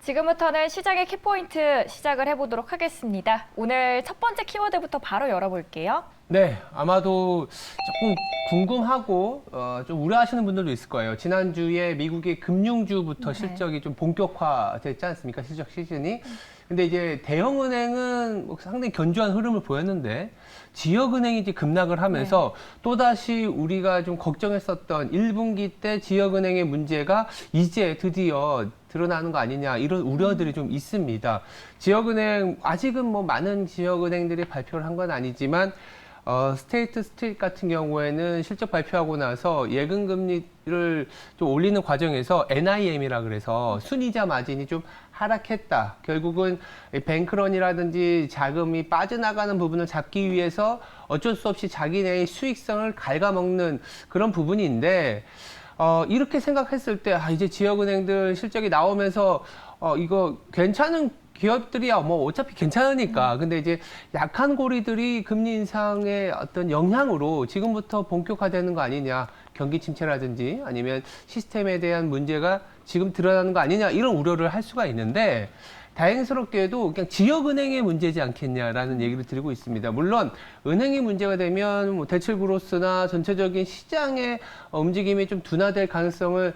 지금부터는 시장의 키포인트 시작을 해보도록 하겠습니다. 오늘 첫 번째 키워드부터 바로 열어볼게요. 네, 아마도 조금 궁금하고 좀 우려하시는 분들도 있을 거예요. 지난주에 미국의 금융주부터 실적이 좀 본격화됐지 않습니까? 실적 시즌이. 근데 이제 대형은행은 뭐 상당히 견조한 흐름을 보였는데 지역은행이 이제 급락을 하면서 또다시 우리가 좀 걱정했었던 1분기 때 지역은행의 문제가 이제 드디어 드러나는 거 아니냐 이런 우려들이 좀 있습니다. 지역은행 아직은 뭐 많은 지역은행들이 발표를 한 건 아니지만 스테이트 스트리트 같은 경우에는 실적 발표하고 나서 예금 금리를 좀 올리는 과정에서 NIM이라 그래서 순이자 마진이 좀 하락했다. 결국은 뱅크런이라든지 자금이 빠져나가는 부분을 잡기 위해서 어쩔 수 없이 자기네의 수익성을 갉아먹는 그런 부분인데 이렇게 생각했을 때 이제 지역은행들 실적이 나오면서 이거 괜찮은 기업들이야 뭐 어차피 괜찮으니까. 근데 이제 약한 고리들이 금리 인상의 어떤 영향으로 지금부터 본격화되는 거 아니냐. 경기 침체라든지 아니면 시스템에 대한 문제가 지금 드러나는 거 아니냐 이런 우려를 할 수가 있는데 다행스럽게도 그냥 지역은행의 문제지 않겠냐라는 얘기를 드리고 있습니다. 물론 은행이 문제가 되면 뭐 대출 그로스나 전체적인 시장의 움직임이 좀 둔화될 가능성을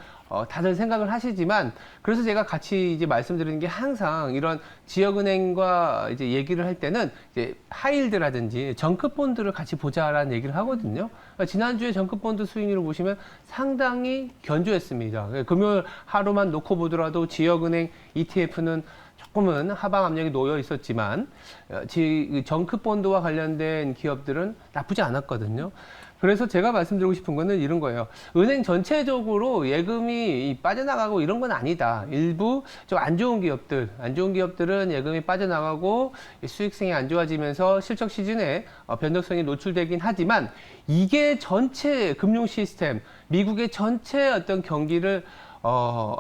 다들 생각을 하시지만 그래서 제가 같이 이제 말씀드리는 게 항상 이런 지역은행과 이제 얘기를 할 때는 이제 하이힐드라든지 정크본드를 같이 보자라는 얘기를 하거든요. 지난주에 정크본드 수익률을 보시면 상당히 견조했습니다. 금요일 하루만 놓고 보더라도 지역은행 ETF는 조금은 하방 압력이 놓여 있었지만 정크본드와 관련된 기업들은 나쁘지 않았거든요. 그래서 제가 말씀드리고 싶은 거는 이런 거예요. 은행 전체적으로 예금이 빠져나가고 이런 건 아니다. 일부 좀 안 좋은 기업들은 예금이 빠져나가고 수익성이 안 좋아지면서 실적 시즌에 변동성이 노출되긴 하지만 이게 전체 금융 시스템, 미국의 전체 어떤 경기를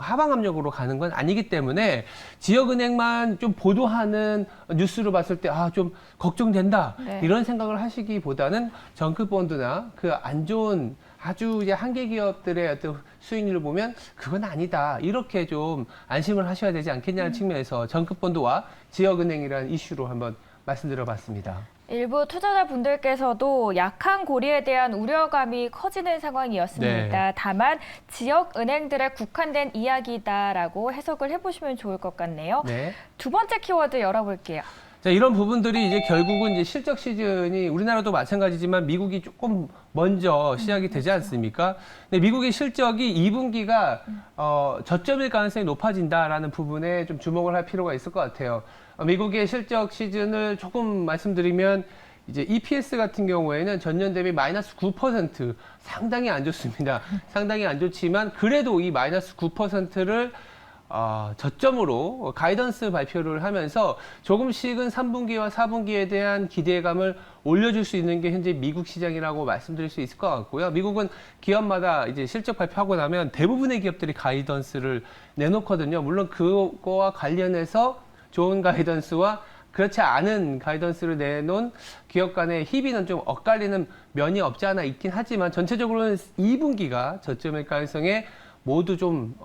하방 압력으로 가는 건 아니기 때문에 지역은행만 좀 보도하는 뉴스로 봤을 때 좀 걱정된다 이런 생각을 하시기보다는 정크본드나 그 안 좋은 아주 이제 한계 기업들의 어떤 수익률을 보면 그건 아니다 이렇게 좀 안심을 하셔야 되지 않겠냐는 측면에서 정크본드와 지역은행이라는 이슈로 한번 말씀드려봤습니다. 일부 투자자분들께서도 약한 고리에 대한 우려감이 커지는 상황이었습니다. 네. 다만 지역 은행들에 국한된 이야기다라고 해석을 해보시면 좋을 것 같네요. 네. 두 번째 키워드 열어볼게요. 자, 이런 부분들이 이제 결국은 이제 실적 시즌이 우리나라도 마찬가지지만 미국이 조금 먼저 시작이 되지 않습니까? 근데 미국의 실적이 2분기가 저점일 가능성이 높아진다라는 부분에 좀 주목을 할 필요가 있을 것 같아요. 미국의 실적 시즌을 조금 말씀드리면 이제 EPS 같은 경우에는 전년 대비 마이너스 9% 상당히 안 좋습니다. 상당히 안 좋지만 그래도 이 마이너스 9%를 저점으로 가이던스 발표를 하면서 조금씩은 3분기와 4분기에 대한 기대감을 올려줄 수 있는 게 현재 미국 시장이라고 말씀드릴 수 있을 것 같고요. 미국은 기업마다 이제 실적 발표하고 나면 대부분의 기업들이 가이던스를 내놓거든요. 물론 그거와 관련해서 좋은 가이던스와 그렇지 않은 가이던스를 내놓은 기업 간의 희비는 좀 엇갈리는 면이 없지 않아 있긴 하지만 전체적으로는 2분기가 저점일 가능성에 모두 좀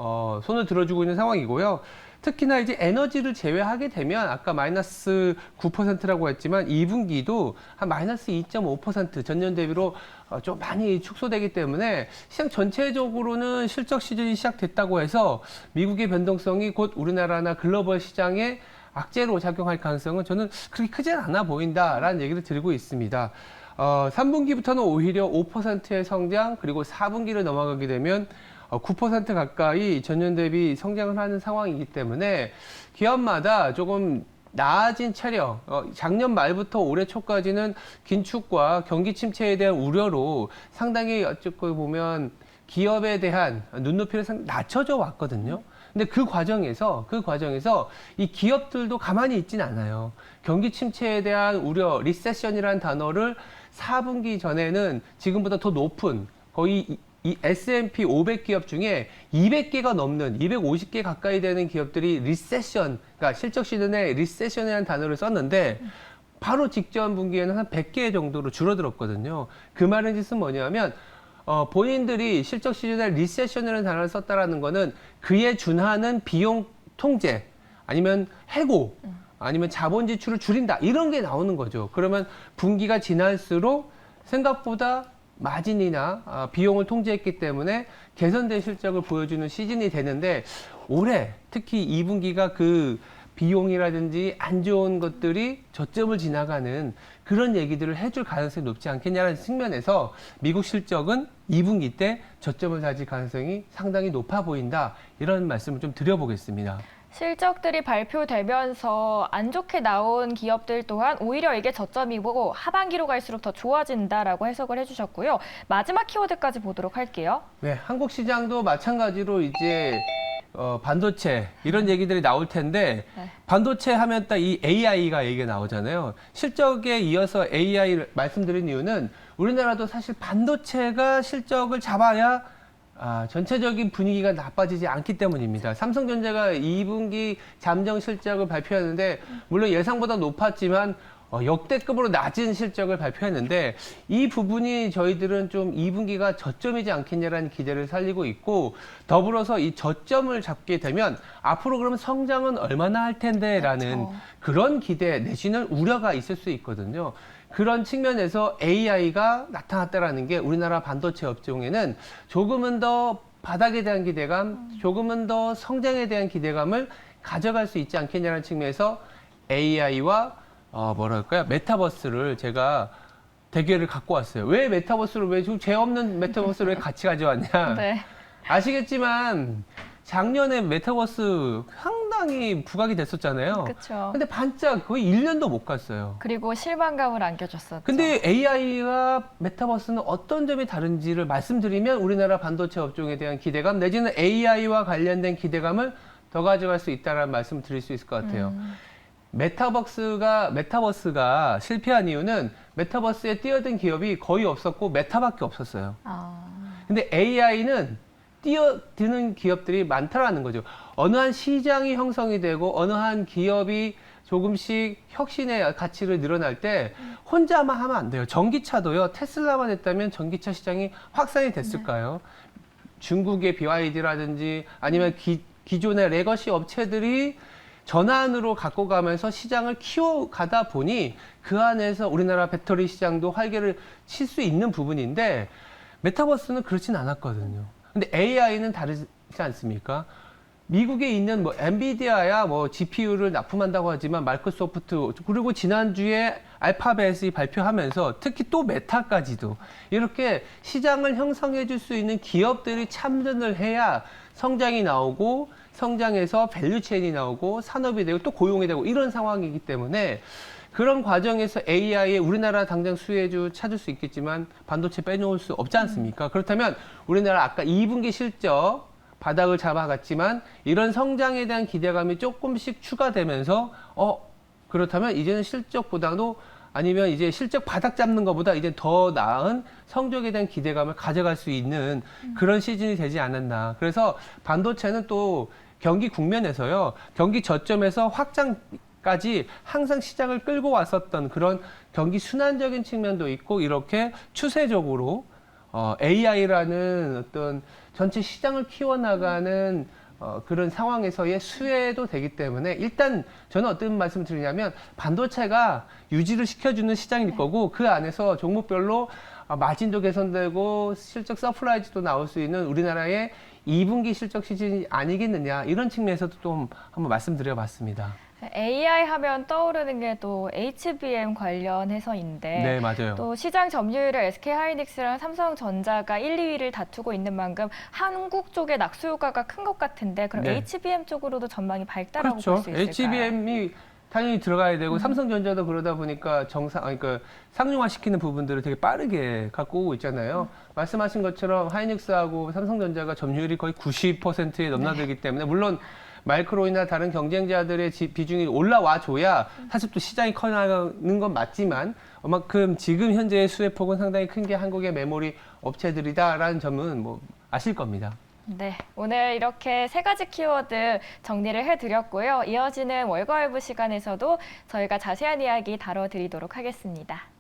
손을 들어주고 있는 상황이고요. 특히나 이제 에너지를 제외하게 되면 아까 마이너스 9%라고 했지만 2분기도 한 마이너스 2.5% 전년 대비로 좀 많이 축소되기 때문에 시장 전체적으로는 실적 시즌이 시작됐다고 해서 미국의 변동성이 곧 우리나라나 글로벌 시장에 악재로 작용할 가능성은 저는 그렇게 크지 않아 보인다라는 얘기를 드리고 있습니다. 3분기부터는 오히려 5%의 성장 그리고 4분기를 넘어가게 되면 9% 가까이 전년 대비 성장을 하는 상황이기 때문에 기업마다 조금 나아진 체력, 작년 말부터 올해 초까지는 긴축과 경기 침체에 대한 우려로 상당히 어쨌고 보면 기업에 대한 눈높이를 낮춰져 왔거든요. 근데 그 과정에서 이 기업들도 가만히 있진 않아요. 경기 침체에 대한 우려, 리세션이라는 단어를 4분기 전에는 지금보다 더 높은 거의 이 S&P 500 기업 중에 200개가 넘는 250개 가까이 되는 기업들이 리세션, 그러니까 실적 시즌에 리세션이라는 단어를 썼는데 바로 직전 분기에는 한 100개 정도로 줄어들었거든요. 그 말은 뜻은 뭐냐면 본인들이 실적 시즌에 리세션이라는 단어를 썼다라는 거는 그에 준하는 비용 통제, 아니면 해고, 아니면 자본 지출을 줄인다 이런 게 나오는 거죠. 그러면 분기가 지날수록 생각보다 마진이나 비용을 통제했기 때문에 개선된 실적을 보여주는 시즌이 되는데 올해 특히 2분기가 그 비용이라든지 안 좋은 것들이 저점을 지나가는 그런 얘기들을 해줄 가능성이 높지 않겠냐는 측면에서 미국 실적은 2분기 때 저점을 다질 가능성이 상당히 높아 보인다. 이런 말씀을 좀 드려보겠습니다. 실적들이 발표되면서 안 좋게 나온 기업들 또한 오히려 이게 저점이고 하반기로 갈수록 더 좋아진다라고 해석을 해주셨고요. 마지막 키워드까지 보도록 할게요. 네, 한국 시장도 마찬가지로 이제 반도체 이런 얘기들이 나올 텐데 네. 반도체 하면 딱 이 AI가 얘기가 나오잖아요. 실적에 이어서 AI를 말씀드린 이유는 우리나라도 사실 반도체가 실적을 잡아야 전체적인 분위기가 나빠지지 않기 때문입니다. 삼성전자가 2분기 잠정 실적을 발표했는데 물론 예상보다 높았지만 역대급으로 낮은 실적을 발표했는데 이 부분이 저희들은 좀 2분기가 저점이지 않겠냐라는 기대를 살리고 있고 더불어서 이 저점을 잡게 되면 앞으로 그러면 성장은 얼마나 할 텐데라는 그렇죠. 그런 기대 내지는 우려가 있을 수 있거든요. 그런 측면에서 AI가 나타났다라는 게 우리나라 반도체 업종에는 조금은 더 바닥에 대한 기대감, 조금은 더 성장에 대한 기대감을 가져갈 수 있지 않겠냐는 측면에서 AI와 뭐랄까요? 메타버스를 제가 대결을 갖고 왔어요. 왜 메타버스를 왜 지금 죄 없는 메타버스를 왜 같이 가져왔냐? 네. 아시겠지만 작년에 메타버스 상당히 부각이 됐었잖아요. 그렇죠. 근데 반짝 거의 1년도 못 갔어요. 그리고 실망감을 안겨줬었죠. 근데 AI와 메타버스는 어떤 점이 다른지를 말씀드리면 우리나라 반도체 업종에 대한 기대감 내지는 AI와 관련된 기대감을 더 가져갈 수 있다는 말씀을 드릴 수 있을 것 같아요. 메타버스가 실패한 이유는 메타버스에 뛰어든 기업이 거의 없었고 메타밖에 없었어요. 근데 AI는 뛰어드는 기업들이 많다라는 거죠. 어느 한 시장이 형성이 되고 어느 한 기업이 조금씩 혁신의 가치를 늘어날 때 혼자만 하면 안 돼요. 전기차도요. 테슬라만 했다면 전기차 시장이 확산이 됐을까요? 중국의 BYD라든지 아니면 기존의 레거시 업체들이 전환으로 갖고 가면서 시장을 키워가다 보니 그 안에서 우리나라 배터리 시장도 활개를 칠 수 있는 부분인데 메타버스는 그렇진 않았거든요. 근데 AI는 다르지 않습니까? 미국에 있는 뭐 엔비디아야 뭐 GPU를 납품한다고 하지만 마이크로소프트 그리고 지난주에 알파벳이 발표하면서 특히 또 메타까지도 이렇게 시장을 형성해 줄 수 있는 기업들이 참전을 해야 성장이 나오고 성장해서 밸류체인이 나오고 산업이 되고 또 고용이 되고 이런 상황이기 때문에 그런 과정에서 AI에 우리나라 당장 수혜주 찾을 수 있겠지만 반도체 빼놓을 수 없지 않습니까? 그렇다면 우리나라 아까 2분기 실적 바닥을 잡아갔지만 이런 성장에 대한 기대감이 조금씩 추가되면서 그렇다면 이제는 실적보다도 아니면 이제 실적 바닥 잡는 것보다 이제 더 나은 성적에 대한 기대감을 가져갈 수 있는 그런 시즌이 되지 않았나. 그래서 반도체는 또 경기 국면에서요. 경기 저점에서 확장까지 항상 시장을 끌고 왔었던 그런 경기 순환적인 측면도 있고 이렇게 추세적으로 AI라는 어떤 전체 시장을 키워나가는 그런 상황에서의 수혜도 되기 때문에 일단 저는 어떤 말씀을 드리냐면 반도체가 유지를 시켜주는 시장일 거고 그 안에서 종목별로 마진도 개선되고 실적 서프라이즈도 나올 수 있는 우리나라의 2분기 실적 시즌이 아니겠느냐 이런 측면에서도 좀 한번 말씀드려봤습니다. AI 하면 떠오르는 게 또 HBM 관련해서인데 네, 맞아요. 또 시장 점유율을 SK하이닉스랑 삼성전자가 1, 2위를 다투고 있는 만큼 한국 쪽의 낙수 효과가 큰 것 같은데 그럼 네. HBM 쪽으로도 전망이 밝다라고 볼 그렇죠. 수 있을까요? HBM이 당연히 들어가야 되고 삼성전자도 그러다 보니까 그러니까 상용화시키는 부분들을 되게 빠르게 갖고 오고 있잖아요. 말씀하신 것처럼 하이닉스하고 삼성전자가 점유율이 거의 90%에 넘나들기 때문에 물론 마이크론이나 다른 경쟁자들의 비중이 올라와줘야 사실 또 시장이 커나가는 건 맞지만 그만큼 지금 현재의 수혜폭은 상당히 큰 게 한국의 메모리 업체들이다라는 점은 뭐 아실 겁니다. 네, 오늘 이렇게 세 가지 키워드 정리를 해드렸고요. 이어지는 월가외부 시간에서도 저희가 자세한 이야기 다뤄드리도록 하겠습니다.